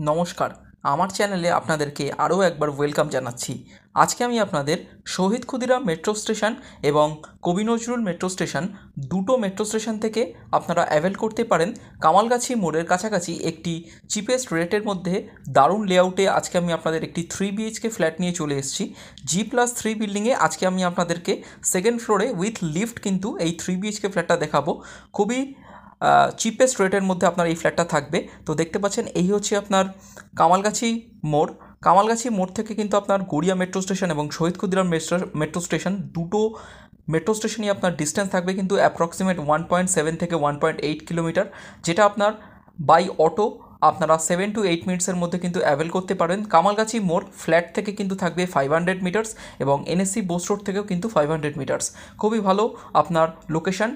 নমস্কার, আমার চ্যানেলে আপনাদেরকে আরও একবার ওয়েলকাম জানাচ্ছি। আজকে আমি আপনাদের শহীদ ক্ষুদিরাম মেট্রো স্টেশন এবং কবি নজরুল মেট্রো স্টেশন দুটো মেট্রো স্টেশন থেকে আপনারা অ্যাভেল করতে পারেন কামালগাছি মোড়ের কাছাকাছি একটি চিপেস্ট রেটের মধ্যে দারুণ লেআউটে আজকে আমি আপনাদের একটি 3 BHK ফ্ল্যাট নিয়ে চলে এসেছি। G+3 বিল্ডিংয়ে আজকে আমি আপনাদেরকে সেকেন্ড ফ্লোরে উইথ লিফট কিন্তু এই 3 BHK ফ্ল্যাটটা দেখাবো। খুবই চিপেস্ট রেটের মধ্যে আপনার এই ফ্ল্যাটটা থাকবে। তো দেখতে পাচ্ছেন এই হচ্ছে আপনার কামালগাছি মোড়। কামালগাছি মোড় থেকে কিন্তু আপনার গড়িয়া মেট্রো স্টেশন এবং শহীদ ক্ষুদিরাম মেট্রো স্টেশন দুটো মেট্রো স্টেশনই আপনার ডিস্টেন্স থাকবে কিন্তু অ্যাপ্রক্সিমেট 1.7 থেকে 1.8 কিলোমিটার, যেটা আপনার বাই অটো আপনারা 7 to 8 মিনিটসের মধ্যে কিন্তু অ্যাভেল করতে পারেন। কামালগাছি মোড় ফ্ল্যাট থেকে কিন্তু থাকবে 500 মিটার্স এবং NSC বোস রোড থেকেও কিন্তু 500 মিটার্স। খুবই ভালো আপনার লোকেশন,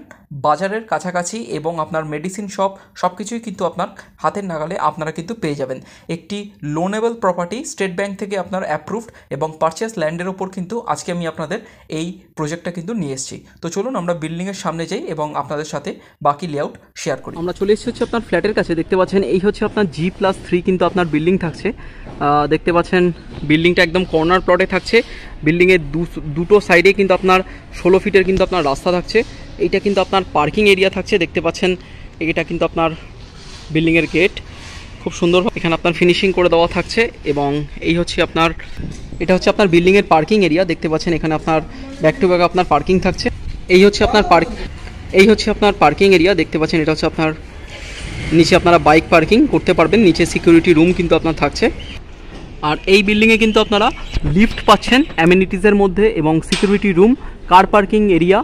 বাজারের কাছাকাছি এবং আপনার মেডিসিন শপ সব কিছুই কিন্তু আপনার হাতের নাগালে আপনারা কিন্তু পেয়ে যাবেন। একটি লোনেবল প্রপার্টি, স্টেট ব্যাংক থেকে আপনার অ্যাপ্রুভড এবং পারচেস ল্যান্ডের ওপর কিন্তু আজকে আমি আপনাদের এই প্রজেক্টটা কিন্তু নিয়ে এসেছি। তো চলুন আমরা বিল্ডিংয়ের সামনে যাই এবং আপনাদের সাথে বাকি লেআউট শেয়ার করি। আমরা চলে এসেছি হচ্ছে আপনার ফ্ল্যাটের কাছে। দেখতে পাচ্ছেন এই হচ্ছে আপনার G+3 কিন্তু আপনার বিল্ডিং থাকছে। দেখতে পাচ্ছেন বিল্ডিংটা একদম কর্নার প্লটে থাকছে। বিল্ডিংয়ের দুটো সাইডে কিন্তু আপনার 16 ফিটের কিন্তু আপনার রাস্তা থাকছে। এইটা কিন্তু আপনার পার্কিং এরিয়া থাকছে। দেখতে পাচ্ছেন এটা কিন্তু আপনার বিল্ডিংয়ের গেট, খুব সুন্দর এখানে আপনার ফিনিশিং করে দেওয়া থাকছে। এবং এই হচ্ছে আপনার এটা হচ্ছে আপনার বিল্ডিংয়ের পার্কিং এরিয়া। দেখতে পাচ্ছেন এখানে আপনার ব্যাক টু ব্যাক আপনার পার্কিং থাকছে। এই হচ্ছে আপনার পার্কিং এরিয়া। দেখতে পাচ্ছেন এটা হচ্ছে আপনার নিচে আপনারা বাইক পার্কিং করতে পারবেন, নিচে সিকিউরিটি রুম কিন্তু আপনার থাকছে। আর এই বিল্ডিংয়ে কিন্তু আপনারা লিফট পাচ্ছেন অ্যামিনিটিসের মধ্যে এবং security room, car parking area,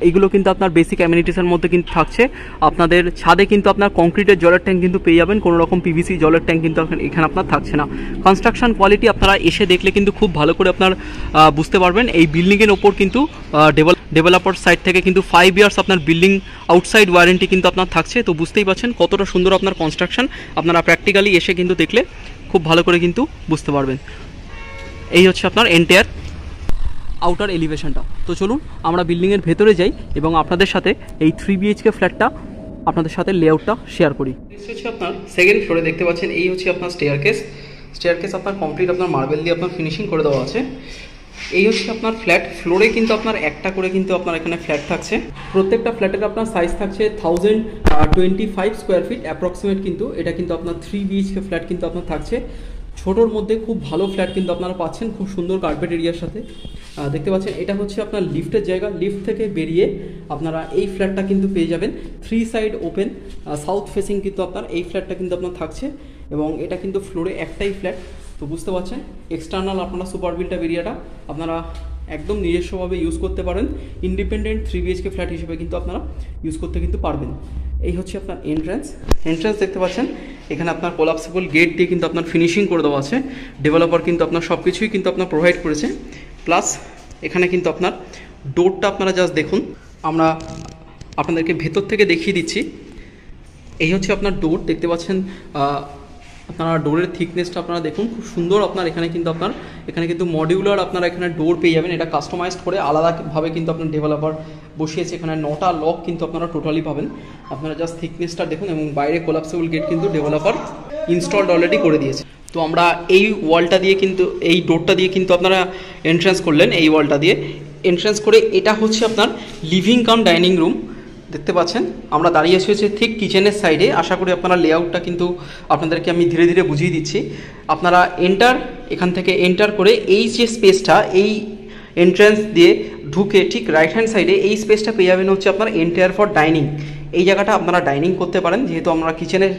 এগুলো কিন্তু আপনার বেসিক অ্যামিনিটিসের মধ্যে কিন্তু থাকছে। আপনাদের ছাদে কিন্তু আপনার কংক্রিটের জলের ট্যাঙ্ক কিন্তু পেয়ে যাবেন, কোনো রকম PVC জলের ট্যাঙ্ক কিন্তু এখানে আপনার থাকছে না। কনস্ট্রাকশন কোয়ালিটি আপনারা এসে দেখলে কিন্তু খুব ভালো করে আপনার বুঝতে পারবেন। এই বিল্ডিংয়ের ওপর কিন্তু ডেভেলপার সাইড থেকে কিন্তু 5 ইয়ার্স আপনার বিল্ডিং আউটসাইড ওয়ারেন্টি কিন্তু আপনার থাকছে। তো বুঝতেই পারছেন কতটা সুন্দর আপনার কনস্ট্রাকশন, আপনারা প্র্যাকটিক্যালি এসে কিন্তু দেখলে খুব ভালো করে কিন্তু বুঝতে পারবেন। এই হচ্ছে আপনার এন্টায়ার আউটার এলিভেশনটা। তো চলুন আমরা বিল্ডিংয়ের ভেতরে যাই এবং আপনাদের সাথে এই 3 BHK ফ্ল্যাটটা আপনাদের সাথে লেআউটটা শেয়ার করি। হচ্ছে আপনার সেকেন্ড ফ্লোরে দেখতে পাচ্ছেন এই হচ্ছে আপনার স্টেয়ারকেস আপনার কমপ্লিট আপনার মার্বেল দিয়ে আপনার ফিনিশিং করে দেওয়া আছে। এই হচ্ছে আপনার ফ্ল্যাট। ফ্লোরে কিন্তু আপনার একটা করে কিন্তু আপনার এখানে ফ্ল্যাট থাকছে। প্রত্যেকটা ফ্ল্যাটের আপনার সাইজ থাকছে 1025 স্কোয়ার ফিট অ্যাপ্রক্সিমেট। কিন্তু এটা কিন্তু আপনার 3 BHK ফ্ল্যাট কিন্তু আপনার থাকছে। ছোটোর মধ্যে খুব ভালো ফ্ল্যাট কিন্তু আপনারা পাচ্ছেন, খুব সুন্দর কার্পেট এরিয়ার সাথে। দেখতে পাচ্ছেন এটা হচ্ছে আপনার লিফটের জায়গা। লিফট থেকে বেরিয়ে আপনারা এই ফ্ল্যাটটা কিন্তু পেয়ে যাবেন। 3 সাইড ওপেন, সাউথ ফেসিং কিন্তু আপনার এই ফ্ল্যাটটা কিন্তু আপনার থাকছে। এবং এটা কিন্তু ফ্লোরে একটাই ফ্ল্যাট। তো বুঝতে পারছেন এক্সটার্নাল আপনারা সুপার বিল্ট এরিয়াটা আপনারা একদম নিজস্বভাবে ইউজ করতে পারেন। ইন্ডিপেন্ডেন্ট 3 BHK ফ্ল্যাট হিসেবে কিন্তু আপনারা ইউজ করতে কিন্তু পারবেন। এই হচ্ছে আপনার এন্ট্রান্স দেখতে পাচ্ছেন এখানে আপনার কোলাপসেবল গেট দিয়ে কিন্তু আপনার ফিনিশিং করে দেওয়া আছে। ডেভেলপার কিন্তু আপনার সব কিছুই কিন্তু আপনার প্রোভাইড করেছে। প্লাস এখানে কিন্তু আপনার ডোরটা আপনারা জাস্ট দেখুন, আমরা আপনাদেরকে ভেতর থেকে দেখিয়ে দিচ্ছি। এই হচ্ছে আপনার ডোর। দেখতে পাচ্ছেন আপনারা ডোরের থিকনেসটা আপনারা দেখুন, খুব সুন্দর। আপনার এখানে কিন্তু মডিউলার আপনারা এখানে ডোর পেয়ে যাবেন। এটা কাস্টমাইজড করে আলাদাভাবে কিন্তু আপনার ডেভেলপার বসিয়েছে। এখানে 9টা লক কিন্তু আপনারা টোটালি পাবেন। আপনারা জাস্ট থিকনেসটা দেখুন। এবং বাইরে কোলাপসেবল গেট কিন্তু ডেভেলপার ইনস্টলড অলরেডি করে দিয়েছে। তো আমরা এই ওয়ালটা দিয়ে কিন্তু এই ডোরটা দিয়ে কিন্তু আপনারা এন্ট্রান্স করলেন। এই ওয়ালটা দিয়ে এন্ট্রান্স করে এটা হচ্ছে আপনার লিভিং কাম ডাইনিং রুম। দেখতে পাচ্ছেন আমরা দাঁড়িয়ে আছি হচ্ছে ঠিক কিচেনের সাইডে। আশা করি আপনারা লেআউটটা কিন্তু আপনাদেরকে আমি ধীরে ধীরে বুঝিয়ে দিচ্ছি। আপনারা এখান থেকে এন্টার করে এই যে স্পেসটা, এই এন্ট্রান্স দিয়ে ঢুকে ঠিক রাইট হ্যান্ড সাইডে এই স্পেসটা পেয়ে যাবেন হচ্ছে আপনার এন্টায়ার ফর ডাইনিং। এই জায়গাটা আপনারা ডাইনিং করতে পারেন, যেহেতু আমরা কিচেনের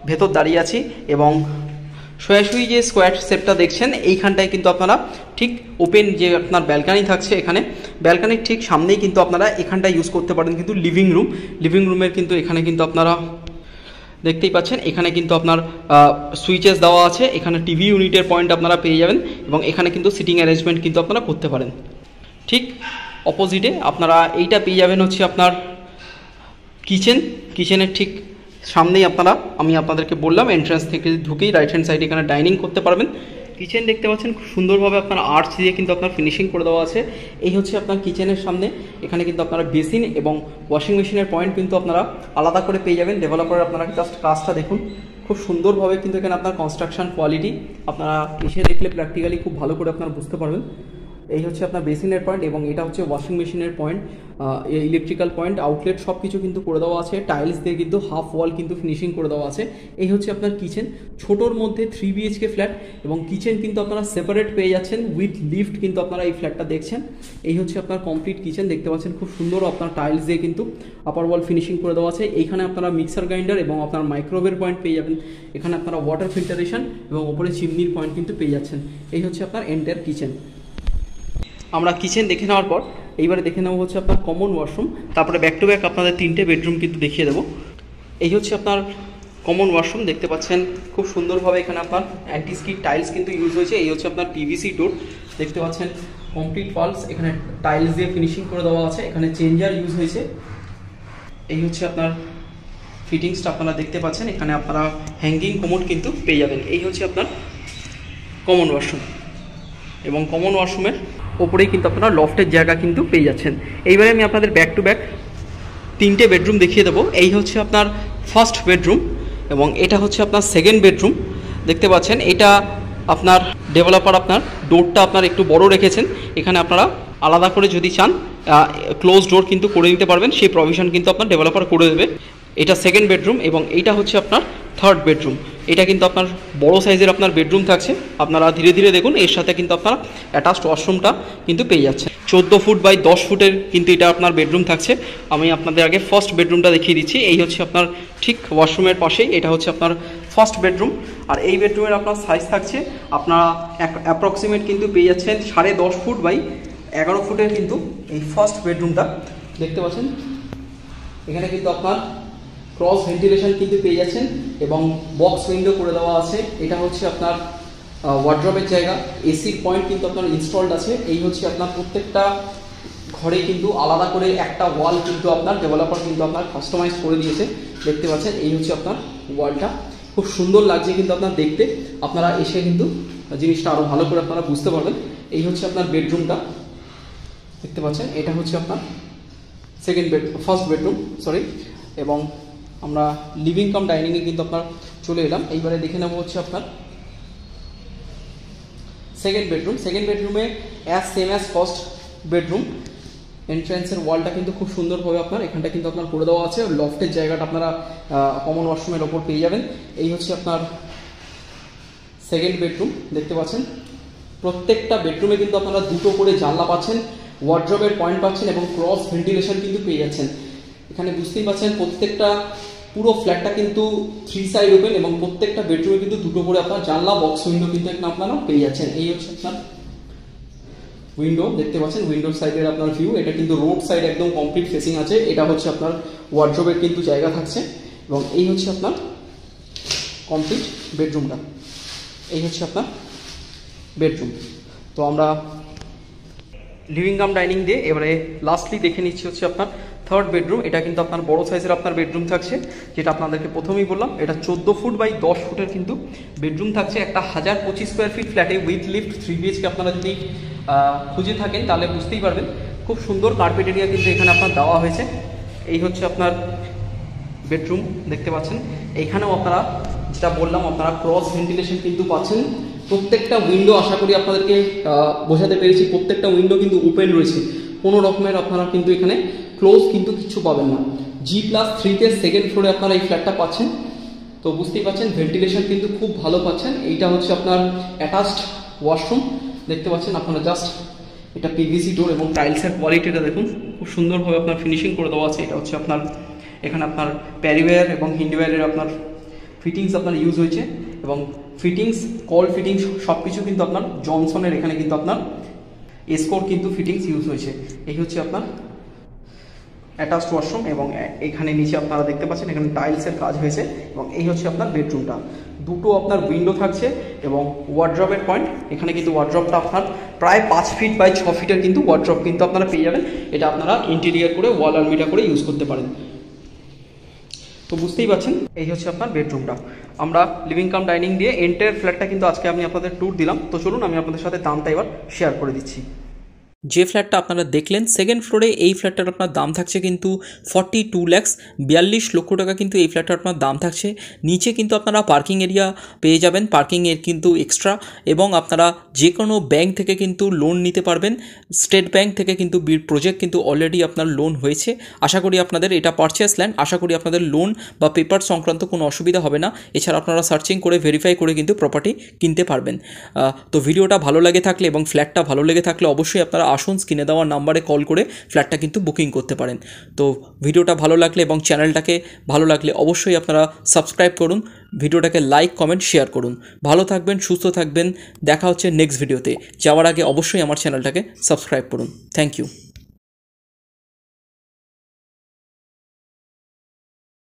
ভেতর দাঁড়িয়ে আছি। এবং সোয়াশুই যে স্কোয়ার শেপটা দেখছেন এইখানটায় কিন্তু আপনারা ঠিক ওপেন যে আপনার ব্যালকানি থাকছে, এখানে ব্যালকানির ঠিক সামনেই কিন্তু আপনারা এখানটায় ইউজ করতে পারেন কিন্তু লিভিং রুমের কিন্তু এখানে কিন্তু আপনারা দেখতেই পাচ্ছেন এখানে কিন্তু আপনার সুইচেস দেওয়া আছে। এখানে টিভি ইউনিটের পয়েন্ট আপনারা পেয়ে যাবেন এবং এখানে কিন্তু সিটিং অ্যারেঞ্জমেন্ট কিন্তু আপনারা করতে পারেন। ঠিক অপোজিটে আপনারা এইটা পেয়ে যাবেন হচ্ছে আপনার কিচেনের ঠিক সামনেই আমি আপনাদেরকে বললাম এন্ট্রান্স থেকে ঢুকেই রাইট হ্যান্ড সাইডে এখানে ডাইনিং করতে পারবেন। কিচেন দেখতে পাচ্ছেন খুব সুন্দরভাবে আপনার আর্চ দিয়ে কিন্তু আপনার ফিনিশিং করে দেওয়া আছে। এই হচ্ছে আপনার কিচেনের সামনে। এখানে কিন্তু আপনারা বেসিন এবং ওয়াশিং মেশিনের পয়েন্ট কিন্তু আপনারা আলাদা করে পেয়ে যাবেন। ডেভেলপার আপনারা জাস্ট কাজটা দেখুন, খুব সুন্দরভাবে কিন্তু এখানে আপনার কনস্ট্রাকশন কোয়ালিটি আপনারা এসে দেখলে প্র্যাকটিক্যালি খুব ভালো করে আপনারা বুঝতে পারবেন। এই হচ্ছে আপনার বেসিনের পয়েন্ট এবং এটা হচ্ছে ওয়াশিং মেশিনের পয়েন্ট, ইলেকট্রিক্যাল পয়েন্ট, আউটলেট সব কিছু কিন্তু করে দেওয়া আছে। টাইলস দিয়ে কিন্তু হাফ ওয়াল কিন্তু ফিনিশিং করে দেওয়া আছে। এই হচ্ছে আপনার কিচেন, ছোটোর মধ্যে 3 BHK ফ্ল্যাট এবং কিচেন কিন্তু আপনারা সেপারেট পেয়ে যাচ্ছেন উইথ লিফট কিন্তু আপনারা এই ফ্ল্যাটটা দেখছেন। এই হচ্ছে আপনার কমপ্লিট কিচেন, দেখতে পাচ্ছেন খুব সুন্দর আপনার টাইলস দিয়ে কিন্তু আপার ওয়াল ফিনিশিং করে দেওয়া আছে। এইখানে আপনারা মিক্সার গ্রাইন্ডার এবং আপনার মাইক্রোওয়েভের পয়েন্ট পেয়ে যাবেন। এখানে আপনারা ওয়াটার ফিল্টারেশন এবং ওপরে চিমনির পয়েন্ট কিন্তু পেয়ে যাচ্ছেন। এই হচ্ছে আপনার এন্টায়ার কিচেন। আমরা কিচেন দেখে নেওয়ার পর এইবারে দেখে নেওয়া হচ্ছে আপনার কমন ওয়াশরুম, তারপরে ব্যাক টু ব্যাক আপনাদের 3টে বেডরুম কিন্তু দেখিয়ে দেবো। এই হচ্ছে আপনার কমন ওয়াশরুম, দেখতে পাচ্ছেন খুব সুন্দরভাবে এখানে আপনার অ্যান্টি স্কিড টাইলস কিন্তু ইউজ হয়েছে। এই হচ্ছে আপনার পিভিসি ডোর, দেখতে পাচ্ছেন কমপ্লিট ওয়ালস এখানে টাইলস দিয়ে ফিনিশিং করে দেওয়া আছে। এখানে চেঞ্জার ইউজ হয়েছে। এই হচ্ছে আপনার ফিটিংসটা আপনারা দেখতে পাচ্ছেন, এখানে আপনারা হ্যাঙ্গিং কমোড কিন্তু পেয়ে যাবেন। এই হচ্ছে আপনার কমন ওয়াশরুম এবং কমন ওয়াশরুমের ওপরেই কিন্তু আপনারা লফটের জায়গা কিন্তু পেয়ে যাচ্ছেন। এইবারে আমি আপনাদের ব্যাক টু ব্যাক 3টে বেডরুম দেখিয়ে দেবো। এই হচ্ছে আপনার ফার্স্ট বেডরুম এবং এটা হচ্ছে আপনার সেকেন্ড বেডরুম, দেখতে পাচ্ছেন এটা আপনার ডেভেলপার আপনার ডোরটা আপনার একটু বড় রেখেছেন। এখানে আপনারা আলাদা করে যদি চান ক্লোজ ডোর কিন্তু করে নিতে পারবেন, সেই প্রভিশন কিন্তু আপনার ডেভেলপার করে দেবে। এটা সেকেন্ড বেডরুম এবং এইটা হচ্ছে আপনার থার্ড বেডরুম। এটা কিন্তু আপনার বড় সাইজের আপনার বেডরুম থাকছে, আপনারা ধীরে ধীরে দেখুন। এর সাথে কিন্তু আপনারা অ্যাটাচড ওয়াশরুমটা কিন্তু পেয়ে যাচ্ছেন। 14 ফুট বাই 10 ফুটের কিন্তু এটা আপনার বেডরুম থাকছে। আমি আপনাদের আগে ফার্স্ট বেডরুমটা দেখিয়ে দিচ্ছি। এই হচ্ছে আপনার ঠিক ওয়াশরুমের পাশেই এটা হচ্ছে আপনার ফার্স্ট বেডরুম। আর এই বেডরুমের আপনার সাইজ থাকছে আপনারা অ্যাপ্রক্সিমেট কিন্তু পেয়ে যাচ্ছেন 10.5 ফুট বাই 11 ফুটের কিন্তু এই ফার্স্ট বেডরুমটা দেখতে পাচ্ছেন। এখানে কিন্তু আপনার ক্রস ভেন্টিলেশন কিন্তু পেয়ে যাচ্ছেন এবং বক্স উইন্ডো করে দেওয়া আছে। এটা হচ্ছে আপনার ওয়ার্ড্রবের জায়গা, এসির পয়েন্ট কিন্তু আপনার ইনস্টলড আছে। এই হচ্ছে আপনার প্রত্যেকটা ঘরে কিন্তু আলাদা করে একটা ওয়াল কিন্তু আপনার ডেভেলপার কিন্তু আপনার কাস্টমাইজ করে দিয়েছে, দেখতে পাচ্ছেন। এই হচ্ছে আপনার ওয়ালটা, খুব সুন্দর লাগছে কিন্তু আপনার দেখতে। আপনারা এসে কিন্তু জিনিসটা আরও ভালো করে আপনারা বুঝতে পারবেন। এই হচ্ছে আপনার বেডরুমটা, দেখতে পাচ্ছেন। এটা হচ্ছে আপনার ফার্স্ট বেডরুম সরি। এবং আমরা লিভিং কাম ডাইনিংয়ে কিন্তু আপনার চলে এলাম। এইবারে দেখে নেবো হচ্ছে আপনার সেকেন্ড বেডরুম। সেকেন্ড বেডরুমে সেম অ্যাজ ফার্স্ট বেডরুম, এন্ট্রান্সের ওয়ালটা কিন্তু খুব সুন্দরভাবে আপনার এখানটা কিন্তু আপনার করে দেওয়া আছে। লফটের জায়গাটা আপনারা কমন ওয়াশরুমের ওপর পেয়ে যাবেন। এই হচ্ছে আপনার সেকেন্ড বেডরুম, দেখতে পাচ্ছেন। প্রত্যেকটা বেডরুমে কিন্তু আপনারা 2টো করে জানলা পাচ্ছেন, ওয়ার্ড্রবের পয়েন্ট পাচ্ছেন এবং ক্রস ভেন্টিলেশন কিন্তু পেয়ে যাচ্ছেন। এখানে বুঝতেই পাচ্ছেন প্রত্যেকটা পুরো ফ্ল্যাটটা কিন্তু 3 সাইড ওপেন এবং প্রত্যেকটা বেডরুমে কিন্তু 2টো করে আপনার জানলা বক্স উইন্ডো কিন্তু এখানে আপনারা পেয়ে যাচ্ছেন। এই হচ্ছে আপনার উইন্ডো, দেখতে পাচ্ছেন উইন্ডোর সাইডের আপনার ভিউ। এটা কিন্তু রোড সাইড একদম কমপ্লিট ফেসিং আছে। এটা হচ্ছে আপনার ওয়ার্ড্রবের কিন্তু জায়গা থাকছে এবং এই হচ্ছে আপনার কমপ্লিট বেডরুমটা। এই হচ্ছে আপনার বেডরুম। তো আমরা লিভিং কাম ডাইনিং দিয়ে এবারে লাস্টলি দেখে নিচ্ছি হচ্ছে আপনার থার্ড বেডরুম। এটা কিন্তু আপনার বড় সাইজের আপনার বেডরুম থাকছে, যেটা আপনাদেরকে প্রথমেই বললাম। এটা 14 ফুট বাই 10 ফুটের কিন্তু বেডরুম থাকছে। একটা 1025 স্কোয়ার ফিট ফ্ল্যাটে উইথ লিফট 3 BHK আপনারা যদি খুঁজে থাকেন তাহলে বুঝতেই পারবেন। খুব সুন্দর কার্পেট এরিয়া কিন্তু এখানে আপনার দেওয়া হয়েছে। এই হচ্ছে আপনার বেডরুম, দেখতে পাচ্ছেন। এইখানেও আপনারা যেটা বললাম আপনারা ক্রস ভেন্টিলেশন কিন্তু পাচ্ছেন। প্রত্যেকটা উইন্ডো আশা করি আপনাদেরকে বোঝাতে পেরেছি, প্রত্যেকটা উইন্ডো কিন্তু ওপেন রয়েছে, কোনো রকমের আপনারা কিন্তু এখানে ক্লোজ কিন্তু কিছু পাবেন না। G+3-তে সেকেন্ড ফ্লোরে আপনারা এই ফ্ল্যাটটা পাচ্ছেন। তো বুঝতেই পাচ্ছেন ভেন্টিলেশন কিন্তু খুব ভালো পাচ্ছেন। এইটা হচ্ছে আপনার অ্যাটাচড ওয়াশরুম, দেখতে পাচ্ছেন আপনারা। জাস্ট এটা পিভিসি ডোর এবং টাইলসের কোয়ালিটিটা দেখুন, খুব সুন্দরভাবে আপনার ফিনিশিং করে দেওয়া আছে। এটা হচ্ছে আপনার এখানে আপনার প্যারিওয়্যার এবং হিন্ডওয়্যারের আপনার ফিটিংস আপনার ইউজ হয়েছে এবং ফিটিংস কল ফিটিংস সব কিছু কিন্তু আপনার জনসনের এখানে কিন্তু আপনার এসকোর কিন্তু ফিটিংস ইউজ হয়েছে। এই হচ্ছে আপনার অ্যাটাচড ওয়াশরুম এবং এখানে নিচে আপনারা দেখতে পাচ্ছেন এখানে টাইলসের কাজ হয়েছে এবং এই হচ্ছে আপনার বেডরুমটা। 2টো আপনার উইন্ডো থাকছে এবং ওয়ার্ড্রবের পয়েন্ট। এখানে কিন্তু ওয়ার্ড্রবটা আপনার প্রায় 5 ফিট বাই 6 ফিটের কিন্তু ওয়ার্ড্রব কিন্তু আপনারা পেয়ে যাবেন। এটা আপনারা ইন্টেরিয়ার করে ওয়াল আলমিরা করে ইউজ করতে পারেন। তো বুঝতেই পাচ্ছেন এই হচ্ছে আপনার বেডরুমটা। আমরা লিভিং কাম ডাইনিং দিয়ে এন্টায়ার ফ্ল্যাটটা কিন্তু আজকে আমি আপনাদের ট্যুর দিলাম। তো চলুন আমি আপনাদের সাথে দামটা এবার শেয়ার করে দিচ্ছি। যে ফ্ল্যাটটা আপনারা দেখলেন সেকেন্ড ফ্লোরে, এই ফ্ল্যাটটার আপনার দাম থাকছে কিন্তু 42 lakhs, 42 লক্ষ টাকা কিন্তু এই ফ্ল্যাটটার আপনার দাম থাকছে। নিচে কিন্তু আপনারা পার্কিং এরিয়া পেয়ে যাবেন, পার্কিংয়ের কিন্তু এক্সট্রা, এবং আপনারা যে কোনো ব্যাংক থেকে কিন্তু লোন নিতে পারবেন। স্টেট ব্যাংক থেকে কিন্তু প্রজেক্ট কিন্তু অলরেডি আপনার লোন হয়েছে। আশা করি আপনাদের এটা পারচেস ল্যান্ড, আশা করি আপনাদের লোন বা পেপার সংক্রান্ত কোনো অসুবিধা হবে না। এছাড়া আপনারা সার্চিং করে ভেরিফাই করে কিন্তু প্রপার্টি কিনতে পারবেন। তো ভিডিওটা ভালো লেগে থাকলে এবং ফ্ল্যাটটা ভালো লেগে থাকলে অবশ্যই আপনারা আসুন, স্ক্রিনে দেওয়া নাম্বারে কল করে ফ্ল্যাটটা কিন্তু বুকিং করতে পারেন। তো ভিডিওটা ভালো লাগলে এবং চ্যানেলটাকে ভালো লাগলে অবশ্যই আপনারা সাবস্ক্রাইব করুন, ভিডিওটাকে লাইক কমেন্ট শেয়ার করুন। ভালো থাকবেন, সুস্থ থাকবেন, দেখা হচ্ছে নেক্সট ভিডিওতে। যাওয়ার আগে অবশ্যই আমার চ্যানেলটাকে সাবস্ক্রাইব করুন। Thank you.